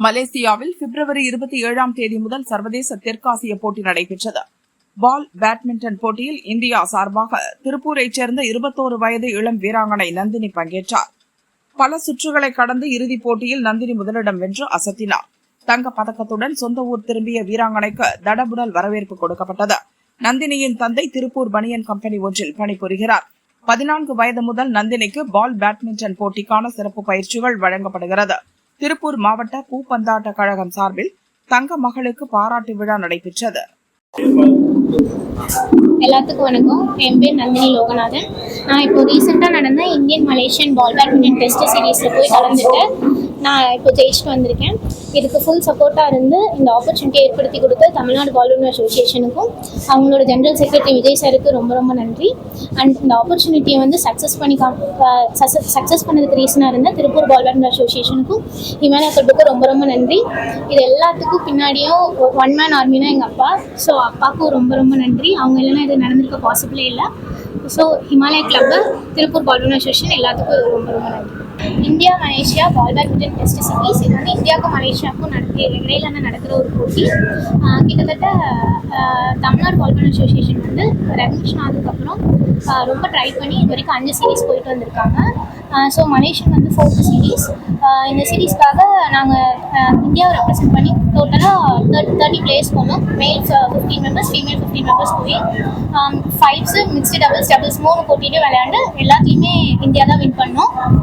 மலேசியாவில் பிப்ரவரி 27ஆம் தேதி முதல் சர்வதேச தெற்காசிய போட்டி நடைபெற்றது. பால் பேட்மிண்டன் போட்டியில் இந்தியா சார்பாக திருப்பூரைச் சேர்ந்த 21 வயது இளம் வீராங்கனை நந்தினி பங்கேற்றார். பல சுற்றுகளை கடந்து இறுதிப் போட்டியில் நந்தினி முதலிடம் வென்று அசத்தினார். தங்கப் பதக்கத்துடன் சொந்த ஊர் திரும்பிய வீராங்கனைக்கு தடபுடல் வரவேற்பு கொடுக்கப்பட்டது. நந்தினியின் தந்தை திருப்பூர் பனியன் கம்பெனி ஒன்றில் பணிபுரிகிறார். 14 வயது முதல் நந்தினிக்கு பால் பேட்மிண்டன் போட்டிக்கான சிறப்பு பயிற்சிகள் வழங்கப்படுகிறது. திருப்பூர் மாவட்ட பூப்பந்தாட்ட கழகம் சார்பில் தங்க மகளுக்கு பாராட்டு விழா நடைபெற்றது. எல்லாத்துக்கும் வணக்கம். என் பேர் நந்தினி லோகநாதன். நான் இப்போ ரீசெண்டாக நடந்த Indian Malaysian ball badminton test சீரீஸில் போய் கலந்துட்டு நான் இப்போ ஜெயிச்சுட்டு வந்திருக்கேன். இதுக்கு ஃபுல் சப்போர்ட்டாக இருந்து இந்த ஆப்பர்ச்சுனிட்டியை ஏற்படுத்தி கொடுத்த தமிழ்நாடு பால் பேட்மிண்டன் அசோசியேஷனுக்கும் அவங்களோட ஜெனரல் செக்ரட்டரி விஜய் சாருக்கு ரொம்ப ரொம்ப நன்றி. அண்ட் இந்த ஆப்பர்ச்சுனிட்டியை வந்து சக்ஸஸ் பண்ணதுக்கு ரீசனாக இருந்த திருப்பூர் பால் பேட்மிண்டன் அசோசியேஷனுக்கும் ஹிமாலயா கிளப்புக்கும் ரொம்ப ரொம்ப நன்றி. இது எல்லாத்துக்கும் பின்னாடியும் ஒன் மேன் ஆர்மினா எங்கள் அப்பா. ஸோ அப்பாவுக்கும் ரொம்ப ரொம்ப நன்றி. அவங்க இல்லைன்னா இது நடந்திருக்க பாசிபிளே இல்லை. So Himalaya club, Tiruppur ball badminton association எல்லாத்துக்கும் ரொம்ப ரொம்ப நன்றி. India Malaysia ball badminton test series இது வந்து இந்தியாவுக்கும் மலேசியாவுக்கும் இடையில நடக்கிற ஒரு போட்டி. கிட்டத்தட்ட தமிழ்நாடு பால் பேட்மிண்டன் அசோசியேஷன் வந்து ரெகக்னிஷன் ஆனதுக்கப்புறம் ரொம்ப ட்ரை பண்ணி இது வரைக்கும் 5 சீரீஸ் போயிட்டு வந்திருக்காங்க. ஸோ மலேசியன் வந்து 4th சீரீஸ். இந்த சீரீஸ்க்காக நாங்கள் இந்தியாவை ரெப்ரசென்ட் பண்ணி டோட்டலாக 30 பிளேயர்ஸ் போனோம். மேல் 15 மெம்பர்ஸ், ஃபீமேல் 15 மெம்பர்ஸ் போய் 5s மிக்ஸ்டு டபுள்ஸ் 3 போட்டிட்டு விளையாண்டு எல்லாத்துலேயுமே இந்தியா தான் வின் பண்ணோம்.